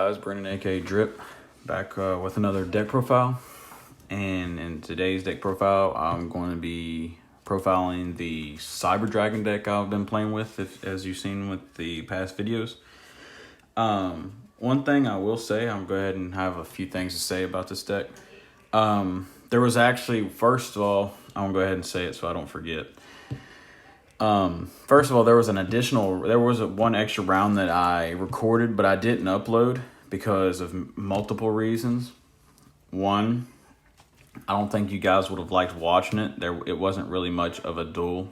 guys? Brennan aka Drip back with another deck profile, and in today's deck profile I'm going to be profiling the Cyber Dragon deck I've been playing with, as you've seen with the past videos. One thing I will say, I'm going to go ahead and have a few things to say about this deck. There was actually, first of all, I'm going to go ahead and say it so I don't forget. First of all, there was one extra round that I recorded, but I didn't upload because of multiple reasons. One, I don't think you guys would have liked watching it. It wasn't really much of a duel.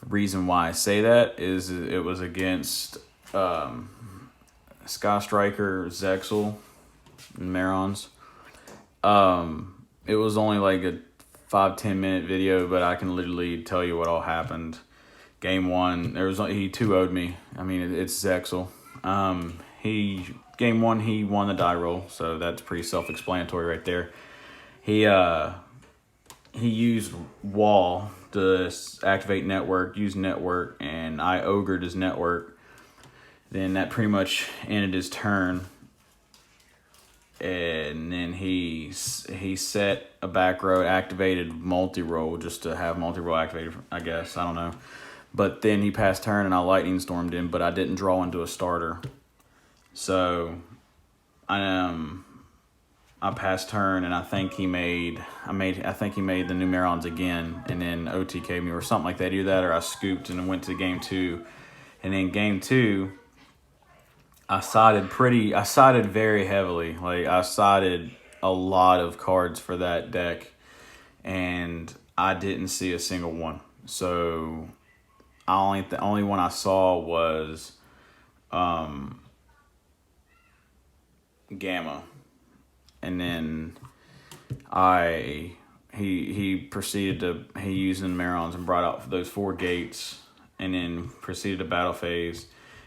The reason why I say that is it was against Sky Striker, Zexal, and Marons. It was only like a 5-10 minute video, but I can literally tell you what all happened. Game one, he 2-0'd me. I mean, it's Zexal. Game one, he won the die roll, so that's pretty self-explanatory right there. He used wall to activate network, use network, and I ogred his network. Then that pretty much ended his turn. And then he set a back row, activated multi-roll just to have multi-roll activated, I guess. I don't know. But then he passed turn and I lightning stormed him, but I didn't draw into a starter. So I passed turn and I think he made the Numerons again and then OTK'd me or something like that. Either that or I scooped and went to game two. And then game two, I sided very heavily. Like, I sided a lot of cards for that deck, and I didn't see a single one. So the only one I saw was Gamma, and then he used the Marons and brought out those 4 gates, and then proceeded to battle phase.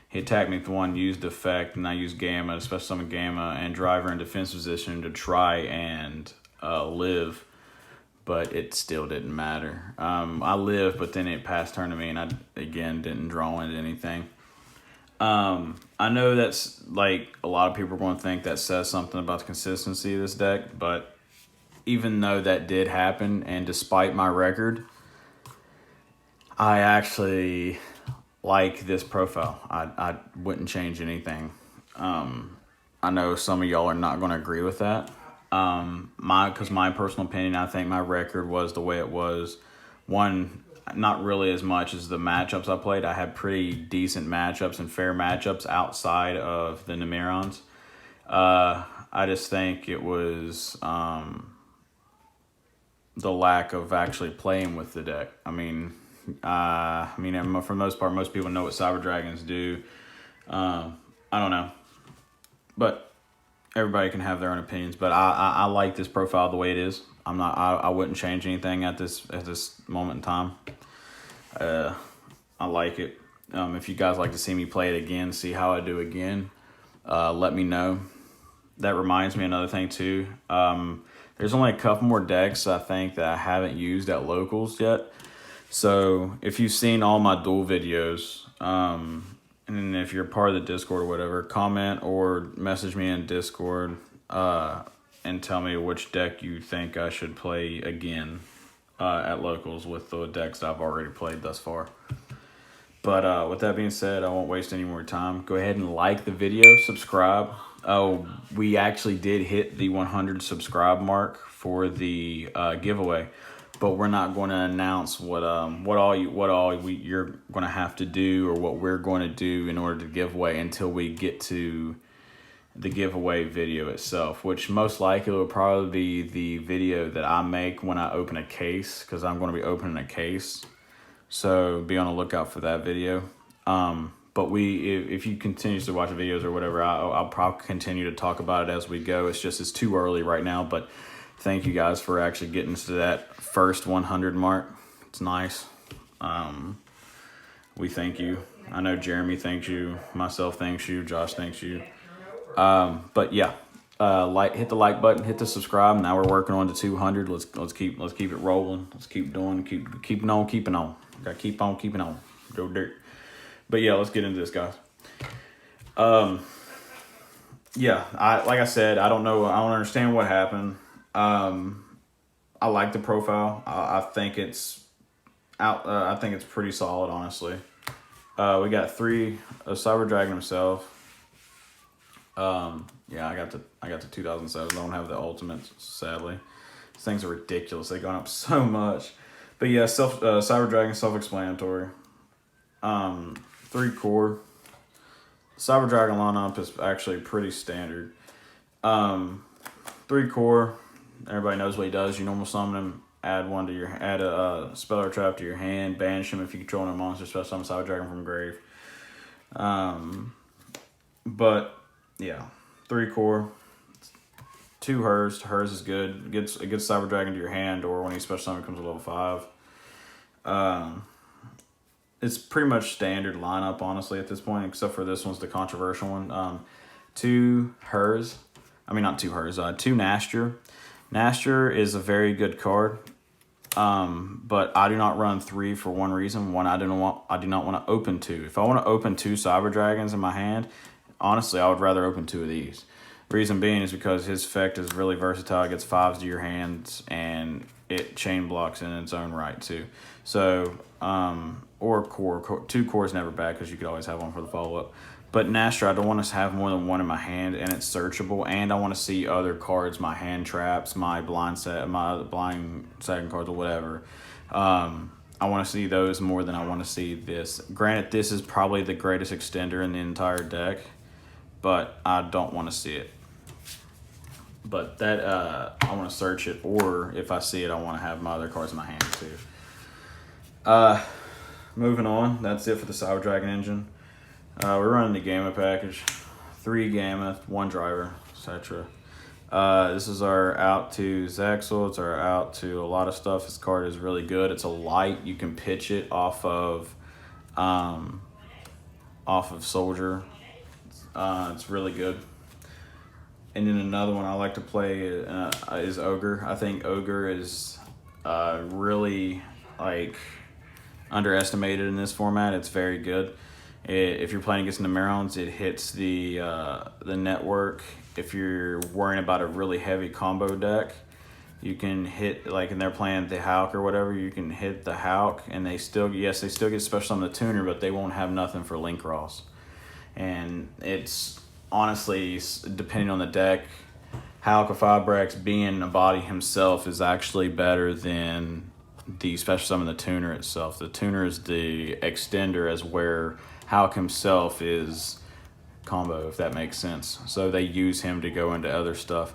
He attacked me with one, used effect, and I used Gamma, special summon Gamma, and driver in defense position to try and live, but it still didn't matter. I lived, but then it passed turn to me, and I, again, didn't draw into anything. I know that's, like, a lot of people are going to think that says something about the consistency of this deck, but even though that did happen, and despite my record, I actually like this profile. I wouldn't change anything. I know some of y'all are not going to agree with that. Because my personal opinion, I think my record was the way it was. One, not really as much as the matchups I played. I had pretty decent matchups and fair matchups outside of the Numerons. I just think it was the lack of actually playing with the deck. I mean, for the most part, most people know what Cyber Dragons do. I don't know, but everybody can have their own opinions. But I like this profile the way it is. I wouldn't change anything at this moment in time. I like it. If you guys like to see me play it again, see how I do again, let me know. That reminds me of another thing too. There's only a couple more decks I think that I haven't used at locals yet. So if you've seen all my duel videos, and if you're part of the Discord or whatever, comment or message me in Discord and tell me which deck you think I should play again at locals with the decks that I've already played thus far. But with that being said, I won't waste any more time. Go ahead and like the video, subscribe. Oh, we actually did hit the 100 subscribe mark for the giveaway. But we're not going to announce what you're going to have to do or what we're going to do in order to give away until we get to the giveaway video itself, which most likely will probably be the video that I make when I open a case, because I'm going to be opening a case. So be on the lookout for that video. But if you continue to watch the videos or whatever, I'll probably continue to talk about it as we go. It's too early right now, but thank you guys for actually getting to that first 100 mark. It's nice. We thank you. I know Jeremy thanks you, myself thanks you, Josh thanks you. But yeah, hit the like button, hit the subscribe. Now we're working on the 200. Let's keep it rolling. Let's keep keeping on. Gotta keep on keeping on. Go dirt. But yeah, let's get into this, guys. Yeah, like I said, I don't know. I don't understand what happened. Um, I like the profile. I think it's out. I think it's pretty solid, honestly. We got three. Cyber Dragon himself. Yeah, I got the 2007. I don't have the ultimate, sadly. These things are ridiculous. They've gone up so much. But yeah, Cyber Dragon, self-explanatory. 3 core. Cyber Dragon lineup is actually pretty standard. 3 core. Everybody knows what he does. You normal summon him. Add a spell or trap to your hand. Banish him if you control a monster. Special summon Cyber Dragon from grave. But yeah, 3 core. 2 hers. Hers is good. It gets Cyber Dragon to your hand, or when he special summon comes to level 5. It's pretty much standard lineup, honestly, at this point, except for this one's the controversial one. 2 hers. I mean, not 2 hers. 2 Nastur. Nastur is a very good card. But I do not run 3 for one reason. One, I do not want to open 2. If I want to open 2 Cyber Dragons in my hand, honestly, I would rather open 2 of these. Reason being is because his effect is really versatile. It gets 5s to your hands, and it chain blocks in its own right too. So, or core 2 core is never bad because you could always have one for the follow up. But Nastur, I don't want to have more than one in my hand, and it's searchable. And I want to see other cards, my hand traps, my blind second cards, or whatever. I want to see those more than I want to see this. Granted, this is probably the greatest extender in the entire deck, but I don't want to see it. But that I want to search it, or if I see it, I want to have my other cards in my hand too. Moving on, that's it for the Cyber Dragon engine. We're running the Gamma package, 3 Gamma, 1 driver, etc. This is our out to Zaxel. It's our out to a lot of stuff. This card is really good. It's a light. You can pitch it off of Soldier. It's really good. And then another one I like to play is Ogre. I think Ogre is really underestimated in this format. It's very good. If you're playing against Numerons, it hits the network. If you're worrying about a really heavy combo deck, you can hit, and they're playing the Hulk or whatever, you can hit the Hulk, and they still get special on the tuner, but they won't have nothing for Link Ross. And it's honestly, depending on the deck, Hulk of Fibrex being a body himself is actually better than the special summon the tuner itself. The tuner is the extender, as where Hulk himself is combo, if that makes sense. So they use him to go into other stuff.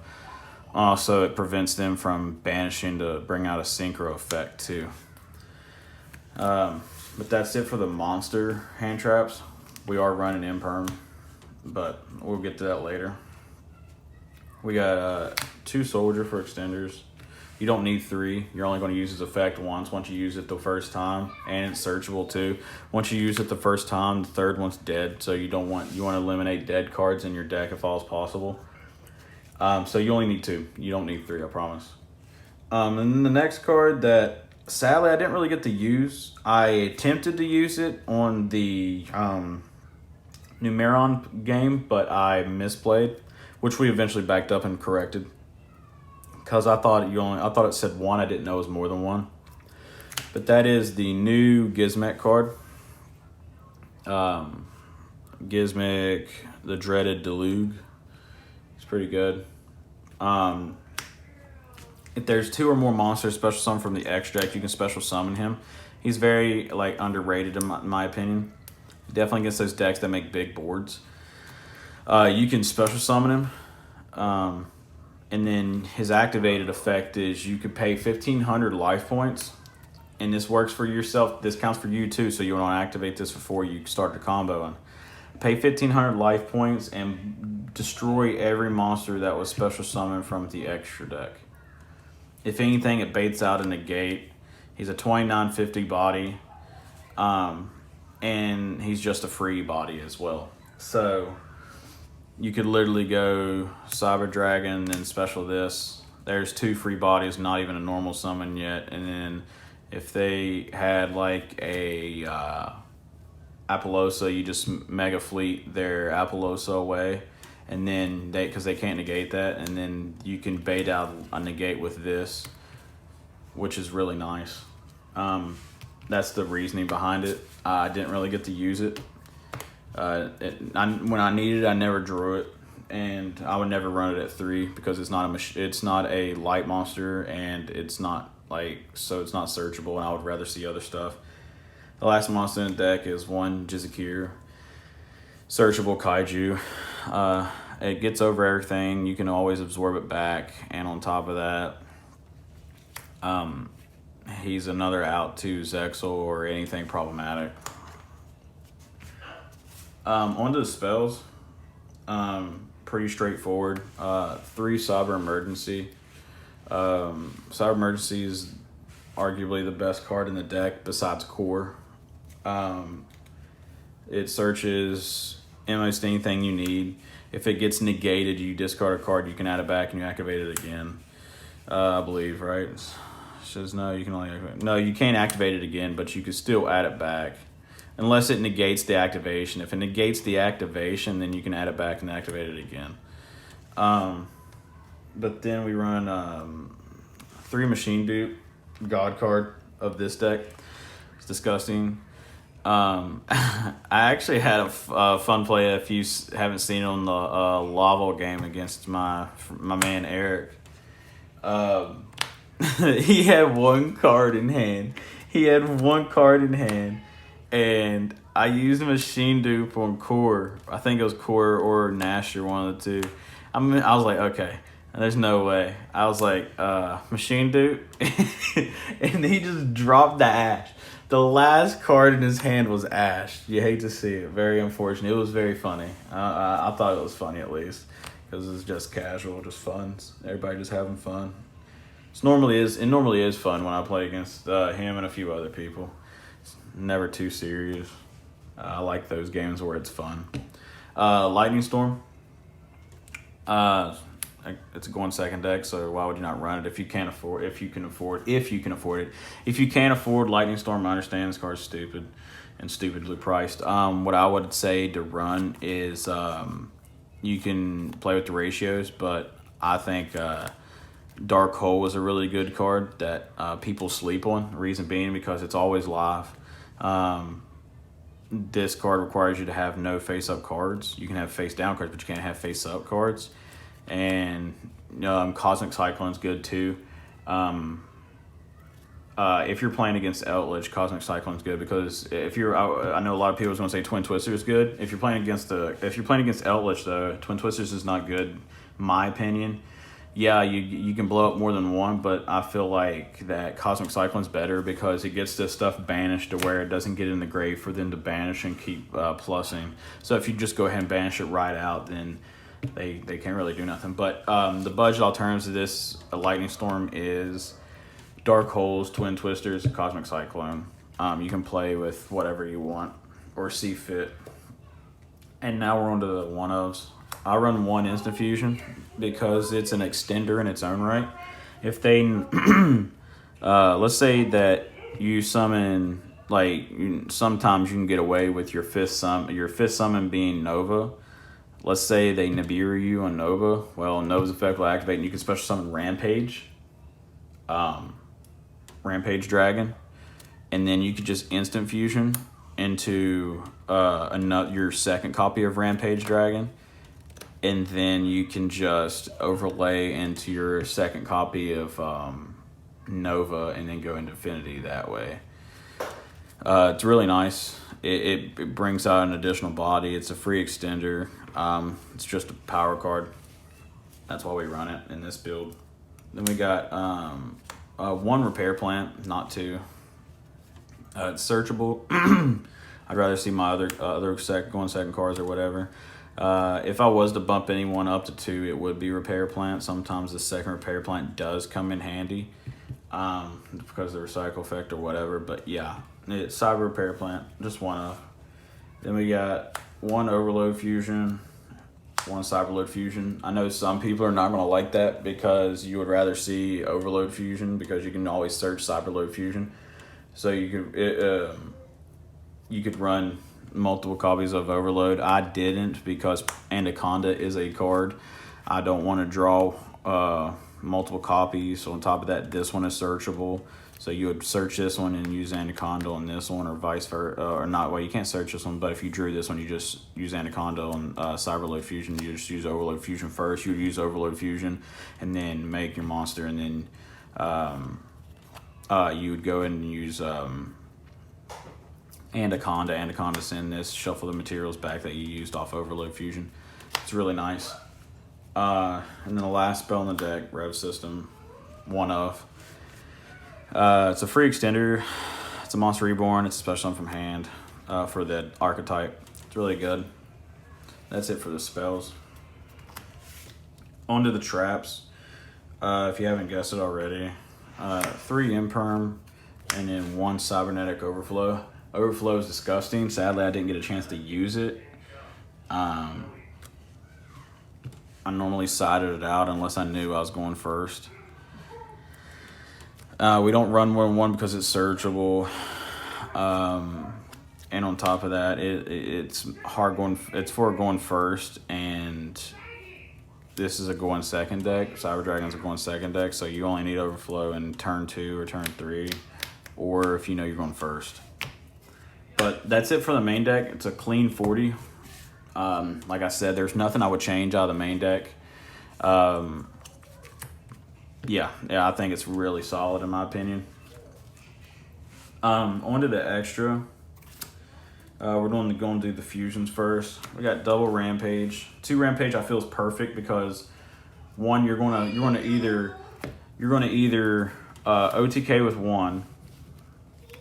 Also, it prevents them from banishing to bring out a synchro effect too. But that's it for the monster hand traps. We are running Imperm, but we'll get to that later. We got 2 Soldier for extenders. You don't need 3. You're only going to use his effect once you use it the first time, and it's searchable too. Once you use it the first time, the third one's dead, so you want to eliminate dead cards in your deck if all is possible. So you only need 2. You don't need 3, I promise. And then the next card that sadly I didn't really get to use. I attempted to use it on the Numeron game, but I misplayed, which we eventually backed up and corrected. Because I thought it said 1, I didn't know it was more than 1. But that is the new Gizmek card. Gizmek, the dreaded Deluge. It's pretty good. If there's 2 or more monsters special summon from the X deck, you can special summon him. He's very underrated in my opinion. Definitely against those decks that make big boards. You can special summon him. And then his activated effect is you could pay 1,500 life points. And this works for yourself. This counts for you too, so you want to activate this before you start the combo. And pay 1,500 life points and destroy every monster that was special summoned from the extra deck. If anything, it baits out a negate. He's a 2950 body. And he's just a free body as well. So you could literally go Cyber Dragon and special this. There's 2 free bodies, not even a normal summon yet. And then if they had a Apollosa, you just Mega Fleet their Apollosa away. and then because they can't negate that, and then you can bait out a negate with this, which is really nice. That's the reasoning behind it. I didn't really get to use it. When I needed it, I never drew it, and I would never run it at 3 because it's not a light monster, and it's not it's not searchable, and I would rather see other stuff. The last monster in the deck is 1 Jizakir, searchable kaiju. It gets over everything. You can always absorb it back, and on top of that, he's another out to Zexal or anything problematic. Onto the spells. Pretty straightforward. 3 Cyber Emergency. Cyber Emergency is arguably the best card in the deck besides Core. It searches almost anything you need. If it gets negated, you discard a card, you can add it back and you activate it again. I believe, right? It says no, you can only activate. No, you can't activate it again, but you can still add it back. Unless it negates the activation. If it negates the activation, then you can add it back and activate it again. But then we run 3 Machine Dupe, God card of this deck. It's disgusting. I actually had a fun play if you haven't seen it on the Lavo game against my man Eric. He had 1 card in hand. And I used a Machine Dupe on Core. I think it was Core or Nash or one of the two. I was like, okay, there's no way. I was like, Machine Dupe? And he just dropped the Ash. The last card in his hand was Ash. You hate to see it. Very unfortunate. It was very funny. I thought it was funny at least. Because it's just casual, just fun. Everybody just having fun. It normally is fun when I play against him and a few other people. Never too serious. I like those games where it's fun. Lightning Storm. It's a going second deck, so why would you not run it if you can afford it? If you can't afford Lightning Storm, I understand this card's stupid and stupidly priced. What I would say to run is you can play with the ratios, but I think Dark Hole is a really good card that people sleep on. Reason being because it's always live. This card requires you to have no face-up cards. You can have face-down cards, but you can't have face-up cards. And Cosmic Cyclone's good too. If you're playing against Eldritch, Cosmic Cyclone's good because I know a lot of people are going to say Twin Twister is good. If you're playing against Eldritch though, Twin Twisters is not good, in my opinion. Yeah, you can blow up more than one, but I feel like that Cosmic Cyclone's better because it gets this stuff banished to where it doesn't get in the grave for them to banish and keep plussing. So if you just go ahead and banish it right out, then they can't really do nothing. But the budget alternatives to this Lightning Storm is Dark Holes, Twin Twisters, Cosmic Cyclone. You can play with whatever you want or see fit. And now we're on to the one-ofs. I run 1 Instant Fusion because it's an extender in its own right. If they, let's say that you summon, sometimes you can get away with your fifth summon being Nova. Let's say they Nibiru you on Nova. Well, Nova's effect will activate and you can special summon Rampage. Rampage Dragon. And then you could just Instant Fusion into your second copy of Rampage Dragon. And then you can just overlay into your second copy of Nova and then go into Infinity that way. It's really nice. It brings out an additional body. It's a free extender. It's just a power card. That's why we run it in this build. Then we got 1 Repair Plant, not 2. It's searchable. I'd rather see my other going second cards or whatever. If I was to bump anyone up to 2, it would be Repair Plant. Sometimes the second Repair Plant does come in handy because of the recycle effect or whatever. But yeah, it's Cyber Repair Plant, just one of. Then we got 1 Overload Fusion, 1 Cyberload Fusion. I know some people are not going to like that because you would rather see Overload Fusion because you can always search Cyberload Fusion. So you could run multiple copies of Overload. I didn't because Anaconda is a card. I don't want to draw multiple copies. So on top of that, this one is searchable. So you would search this one and use Anaconda on this one, or vice versa, or not. Well, you can't search this one, but if you drew this one, you just use Anaconda on Cyberload Fusion. You just use Overload Fusion first. You would use Overload Fusion, and then make your monster, and then you would go and use Anaconda. Anaconda send this, shuffle the materials back that you used off Overload Fusion. It's really nice. And then the last spell in the deck, Rev System, one of. It's a free extender. It's a Monster Reborn. It's a special one from hand for the archetype. It's really good. That's it for the spells. On to the traps. If you haven't guessed it already, 3 Imperm and then 1 Cybernetic Overflow. Overflow is disgusting. Sadly, I didn't get a chance to use it. I normally sided it out unless I knew I was going first. We don't run more than 1 because it's searchable. And on top of that, it's hard going. It's for going first, and this is a going second deck. Cyber Dragon's a going second deck, so you only need Overflow in turn 2 or turn 3, or if you know you're going first. But that's it for the main deck. It's a clean 40. Like I said, there's nothing I would change out of the main deck. Yeah, I think it's really solid in my opinion. On to the extra. We're going to do the fusions first. We got double Rampage. 2 Rampage I feel is perfect because 1 you're gonna either OTK with 1,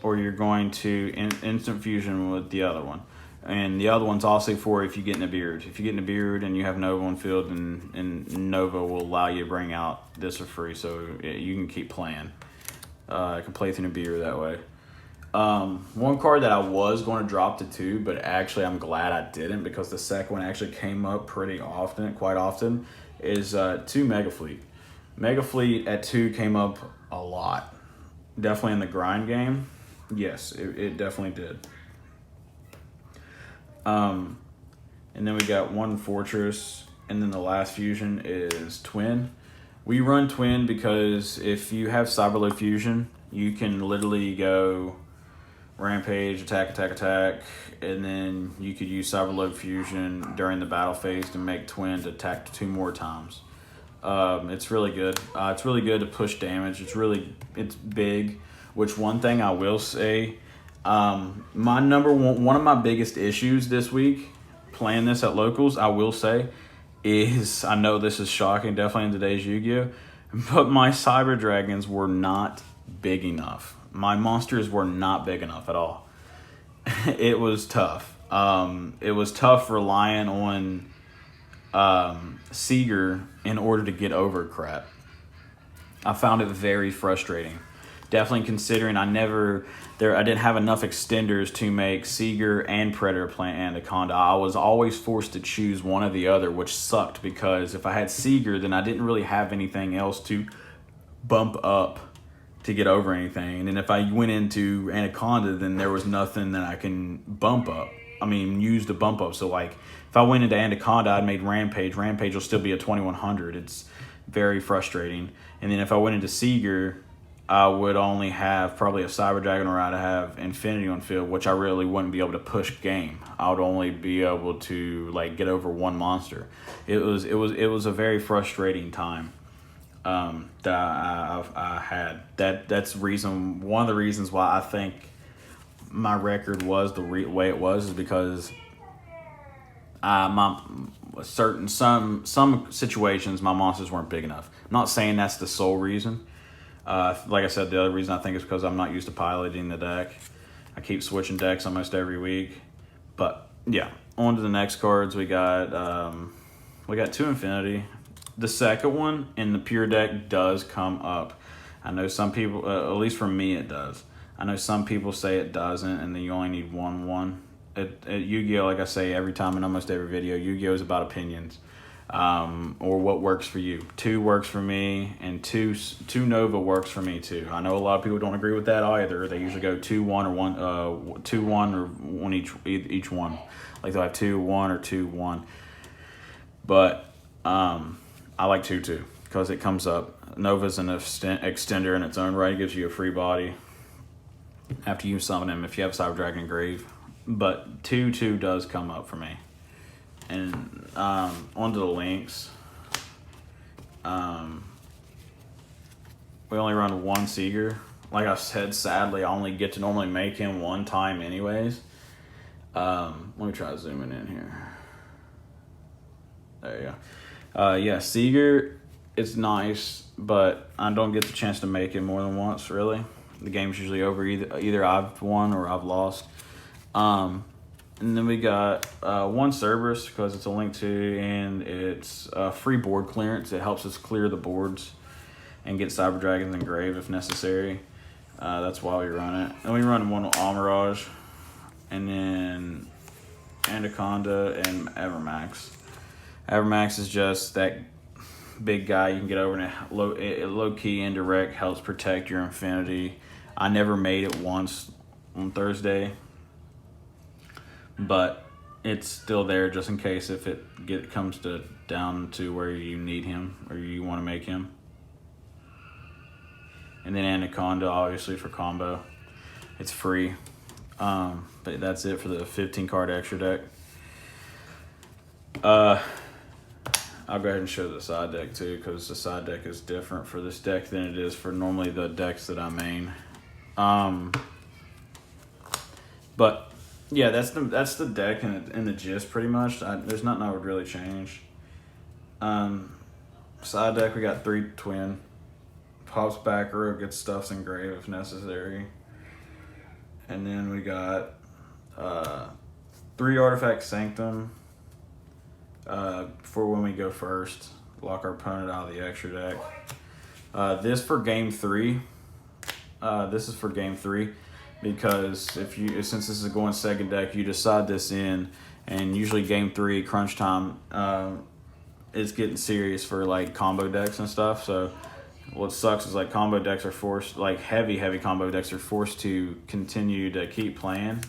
or you're going to instant fusion with the other one. And the other one's also for if you get in a beard. If you get in a beard and you have Nova on field, and Nova will allow you to bring out this for free, so you can keep playing. I can play through a beard that way. One card that I was going to drop to 2, but actually I'm glad I didn't because the second one actually came up quite often, is 2 Mega Fleet. Mega Fleet at 2 came up a lot. Definitely in the grind game. Yes, it definitely did. And then we got 1 Fortress, and then the last fusion is Twin. We run Twin because if you have Cyberload Fusion, you can literally go Rampage, attack, and then you could use Cyberload Fusion during the battle phase to make Twin to attack 2 more times. It's really good. It's really good to push damage. It's big. Which one thing I will say, my one of my biggest issues this week playing this at locals, I will say, is, I know this is shocking, definitely in today's Yu-Gi-Oh, but my Cyber Dragons were not big enough. My monsters were not big enough at all. It was tough. It was tough relying on Seeger in order to get over crap. I found it very frustrating. Definitely considering I didn't have enough extenders to make Seeger and Predator Plant Anaconda. I was always forced to choose one or the other, which sucked because if I had Seeger, then I didn't really have anything else to bump up to get over anything. And if I went into Anaconda, then there was nothing that I can use to bump up. So like if I went into Anaconda, I'd made Rampage. Rampage will still be a 2100. It's very frustrating. And then if I went into Seeger, I would only have probably a Cyber Dragon, or I'd have Infinity on field, which I really wouldn't be able to push game. I would only be able to like get over 1 monster. It was a very frustrating time that I had. That's one of the reasons why I think my record was the way it was, is because some situations my monsters weren't big enough. I'm not saying that's the sole reason. Like I said, the other reason I think is because I'm not used to piloting the deck. I keep switching decks almost every week. But yeah, on to the next cards. We got 2 Infinity. The second one in the pure deck does come up. I know some people, at least for me, it does. I know some people say it doesn't, and then you only need 1/1. At Yu-Gi-Oh, like I say every time in almost every video, Yu-Gi-Oh is about opinions. or what works for you. 2 works for me, and two Nova works for me too. I know a lot of people don't agree with that either. They usually go 2-1 or 2-1 or one each one. Like they'll have 2-1 or 2-1. But I like 2-2 because it comes up. Nova's an extender in its own right. It gives you a free body after you summon him if you have Cyber Dragon Engrave. But 2-2 does come up for me. And onto the links. We only run 1 Seeger. Like I said, sadly, I only get to normally make him 1 time anyways. Let me try zooming in here. There you go. Yeah, Seeger, it's nice, but I don't get the chance to make him more than once, really. The game's usually over. Either I've won or I've lost. And then we got 1 Cerberus because it's a link to, and it's free board clearance. It helps us clear the boards and get Cyber Dragons Engrave if necessary. That's why we run it. And we run 1 Amirage, and then Anaconda and Evermax. Evermax is just that big guy you can get over, and low key indirect helps protect your Infinity. I never made it once on Thursday, but it's still there just in case if it comes down to where you need him or you want to make him. And then Anaconda, obviously, for combo. It's free. But that's it for the 15 card extra deck. I'll go ahead and show the side deck too, because the side deck is different for this deck than it is for normally the decks that I main. But yeah, that's the deck in the gist pretty much. There's nothing I would really change. Side deck, we got 3 twin. Pops back row, gets stuffs engrave if necessary. And then we got 3 artifact sanctum for when we go first. Lock our opponent out of the extra deck. This for game 3. This is for game 3 because since this is going second deck, you decide this in, and usually game 3 crunch time, it's getting serious for like combo decks and stuff. So what sucks is like combo decks are forced, like heavy combo decks are forced to continue to keep playing.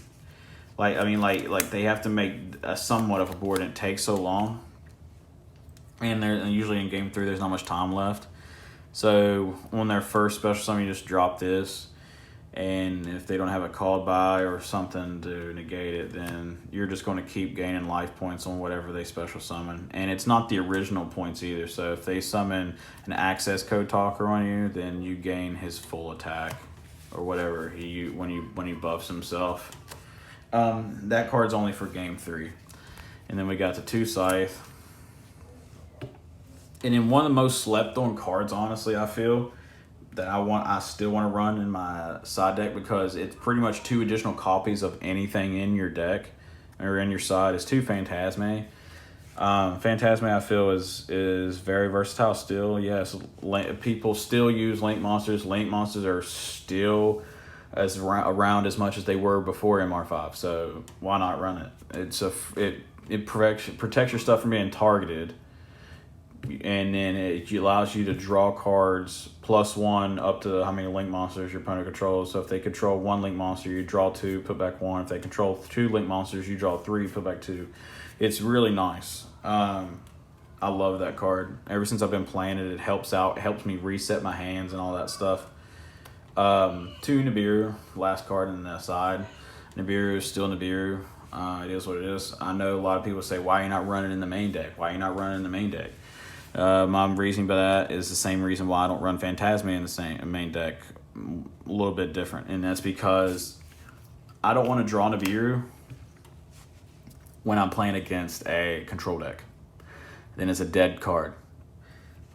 Like they have to make somewhat of a board, and it takes so long. And usually in game 3, there's not much time left. So on their first special summon, you just drop this, and if they don't have a called by or something to negate it, then you're just going to keep gaining life points on whatever they special summon. And it's not the original points either. So if they summon an access code talker on you, then you gain his full attack or whatever when he buffs himself. That card's only for game 3. And then we got the 2 Scythe. And in one of the most slept on cards, honestly, I feel that I still want to run in my side deck because it's pretty much 2 additional copies of anything in your deck or in your side. It's 2 Phantasme. Phantasme, I feel, is very versatile still. Yes, people still use Link Monsters. Link Monsters are still around as much as they were before MR5. So why not run it? It protects your stuff from being targeted. And then it allows you to draw cards +1 up to how many Link Monsters your opponent controls. So if they control 1 Link Monster, you draw 2, put back 1. If they control 2 Link Monsters, you draw 3, put back 2. It's really nice. I love that card. Ever since I've been playing it, it helps me reset my hands and all that stuff. 2 Nibiru, last card in the side. Nibiru is still Nibiru. It is what it is. I know a lot of people say, why are you not running in the main deck? My reasoning by that is the same reason why I don't run Phantasme in the main deck. A little bit different, and that's because I don't want to draw Nibiru when I'm playing against a control deck. Then it's a dead card.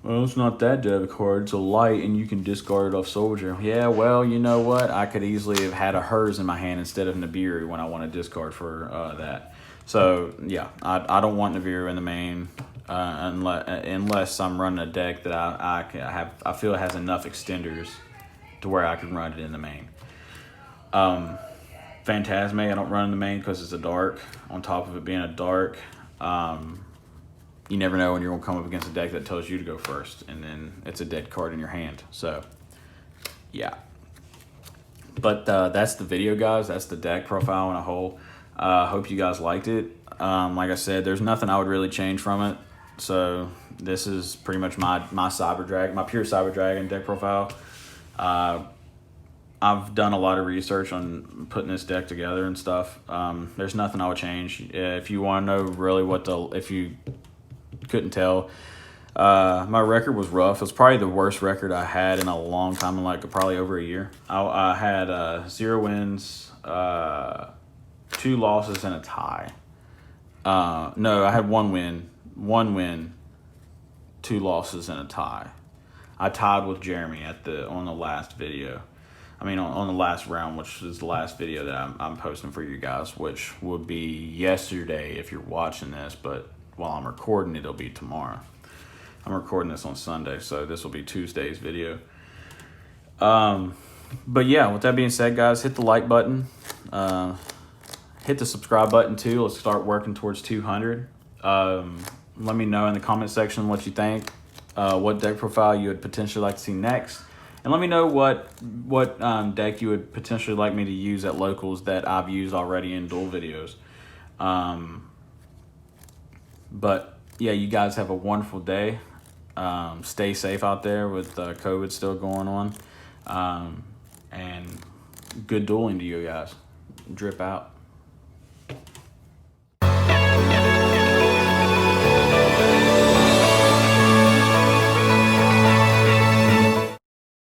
Well, it's not that dead a card. It's a light, and you can discard it off Soldier. Yeah, well, you know what? I could easily have had a Hers in my hand instead of Nibiru when I want to discard for that. So yeah, I don't want Nibiru in the main. Unless I'm running a deck that I feel it has enough extenders to where I can run it in the main. Phantasme, I don't run in the main because it's a dark. On top of it being a dark, you never know when you're going to come up against a deck that tells you to go first, and then it's a dead card in your hand. So, yeah. But that's the video, guys. That's the deck profile in a whole. Hope you guys liked it. Like I said, there's nothing I would really change from it. So this is pretty much my Cyber Dragon, my pure Cyber Dragon deck profile. I've done a lot of research on putting this deck together and stuff. There's nothing I would change. If you want to know really if you couldn't tell, my record was rough. It was probably the worst record I had in a long time, in like probably over a year. I had 0 wins, 2 losses, and a tie. No, I had 1 win, 2 losses, and a tie. I tied with Jeremy on the last video. I mean, on the last round, which is the last video that I'm posting for you guys, which would be yesterday if you're watching this, but while I'm recording, it'll be tomorrow. I'm recording this on Sunday, so this will be Tuesday's video. But yeah, with that being said, guys, hit the like button. Hit the subscribe button too. Let's start working towards 200. Let me know in the comment section what you think, what deck profile you would potentially like to see next. And let me know what deck you would potentially like me to use at locals that I've used already in duel videos. But yeah, you guys have a wonderful day. Stay safe out there with COVID still going on. And good dueling to you guys. Drip out.